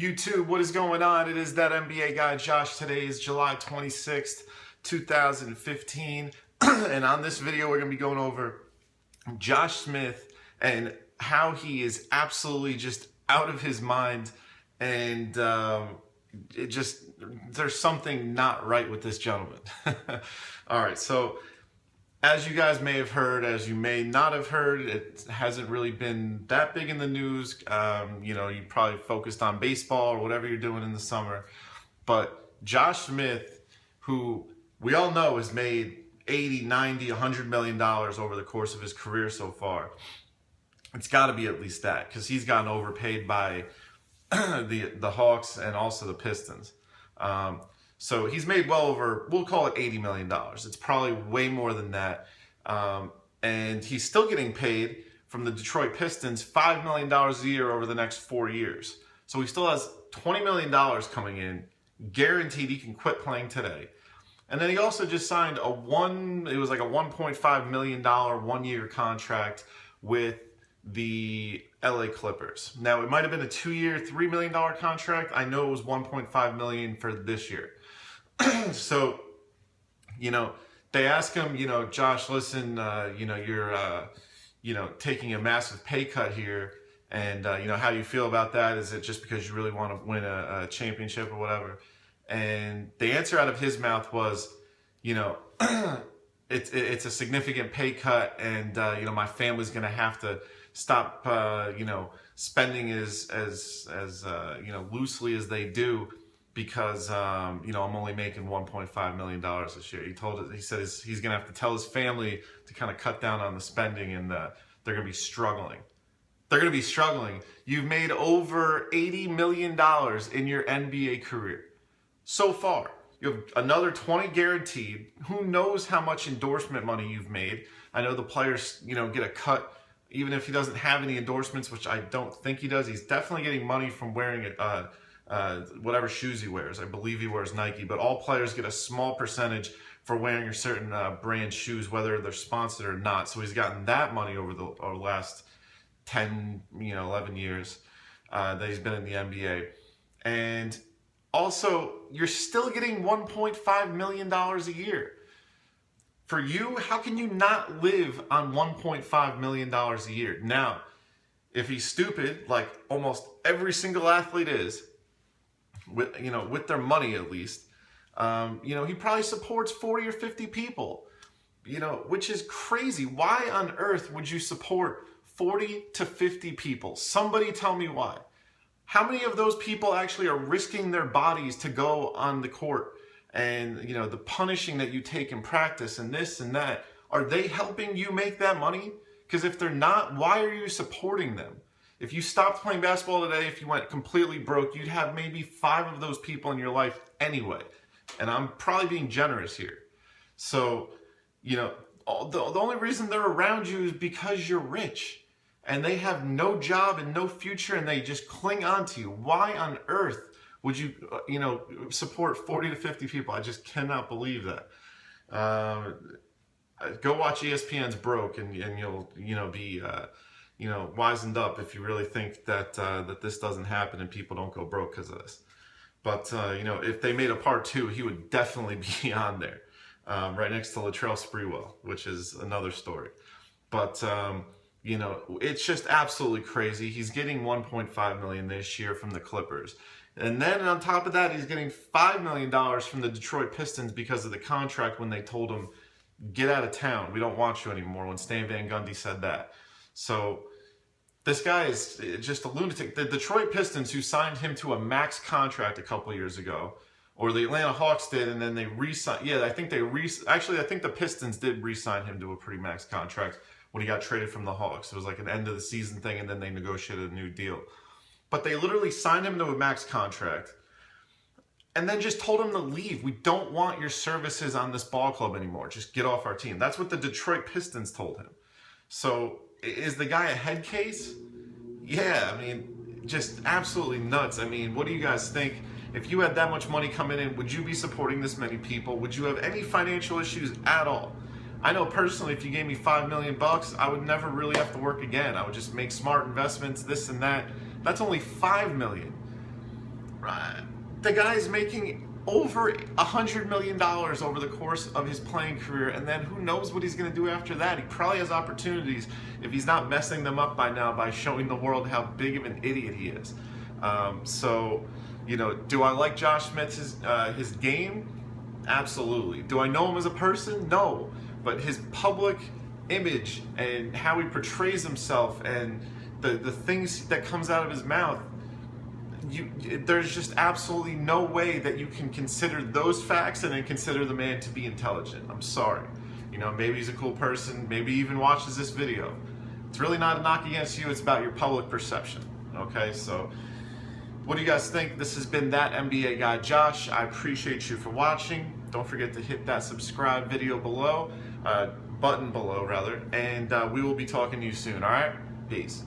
YouTube, what is going on? It is that NBA guy, Josh. Today is July 26th, 2015. And on this video, we're going to be going over Josh Smith and how he is absolutely just out of his mind. And there's something not right with this gentleman. All right, so as you guys may have heard, as you may not have heard, it hasn't really been that big in the news. You probably focused on baseball or whatever you're doing in the summer. But Josh Smith, who we all know has made 80, 90, $100 million over the course of his career so far. It's got to be at least that, because he's gotten overpaid by the Hawks and also the Pistons. So he's made well over, we'll call it $80 million. It's probably way more than that. And he's still getting paid from the Detroit Pistons $5 million a year over the next 4 years. So he still has $20 million coming in, guaranteed he can quit playing today. And then he also just signed a $1.5 million 1-year contract with the LA Clippers. Now, it might have been a 2-year, $3 million contract. I know it was $1.5 million for this year. So, they ask him, Josh, listen, you're, taking a massive pay cut here. And, how do you feel about that? Is it just because you really want to win a championship or whatever? And the answer out of his mouth was, it's a significant pay cut. And, my family's going to have to stop, spending as loosely as they do, because I'm only making $1.5 million this year. He said he's gonna have to tell his family to kind of cut down on the spending, and they're gonna be struggling. They're gonna be struggling. You've made over $80 million in your NBA career so far. You have another 20 guaranteed. Who knows how much endorsement money you've made? I know the players, get a cut even if he doesn't have any endorsements, which I don't think he does. He's definitely getting money from wearing it. Whatever shoes he wears. I believe he wears Nike, but all players get a small percentage for wearing a certain brand shoes, whether they're sponsored or not. So he's gotten that money over the last 10, 11 years that he's been in the NBA. And also, you're still getting $1.5 million a year. For you, how can you not live on $1.5 million a year? Now, if he's stupid, like almost every single athlete is, with their money at least, he probably supports 40 or 50 people, which is crazy. Why on earth would you support 40 to 50 people? Somebody tell me why. How many of those people actually are risking their bodies to go on the court? And, the punishing that you take in practice and this and that, are they helping you make that money? Because if they're not, why are you supporting them? If you stopped playing basketball today, if you went completely broke, you'd have maybe 5 of those people in your life anyway. And I'm probably being generous here. So, the only reason they're around you is because you're rich. And they have no job and no future, and they just cling on to you. Why on earth would you, support 40 to 50 people? I just cannot believe that. Go watch ESPN's Broke, and you'll, be... wisened up if you really think that that this doesn't happen and people don't go broke because of this. But, if they made a part 2, he would definitely be on there, right next to Latrell Sprewell, which is another story. But, it's just absolutely crazy. He's getting $1.5 million this year from the Clippers. And then on top of that, he's getting $5 million from the Detroit Pistons because of the contract when they told him, get out of town, we don't want you anymore, when Stan Van Gundy said that. So this guy is just a lunatic. The Detroit Pistons, who signed him to a max contract a couple years ago, or the Atlanta Hawks did, and then they re-signed. Yeah, I think the Pistons did re-sign him to a pretty max contract when he got traded from the Hawks. It was like an end of the season thing, and then they negotiated a new deal. But they literally signed him to a max contract and then just told him to leave. We don't want your services on this ball club anymore. Just get off our team. That's what the Detroit Pistons told him. So is the guy a head case? Yeah, just absolutely nuts. What do you guys think? If you had that much money coming in, would you be supporting this many people? Would you have any financial issues at all? I know personally, if you gave me $5 million, I would never really have to work again. I would just make smart investments, this and that. That's only $5 million. The guy's making over $100 million over the course of his playing career, and then who knows what he's going to do after that. He probably has opportunities if he's not messing them up by now by showing the world how big of an idiot he is. So, you know, do I like Josh Smith's his game? Absolutely. Do I know him as a person? No. But his public image and how he portrays himself and the things that comes out of his mouth, there's just absolutely no way that you can consider those facts and then consider the man to be intelligent. I'm sorry. You know, maybe he's a cool person, maybe he even watches this video. It's really not a knock against you, it's about your public perception. Okay, so what do you guys think? This has been That NBA Guy Josh. I appreciate you for watching. Don't forget to hit that subscribe button below, and we will be talking to you soon, all right? Peace.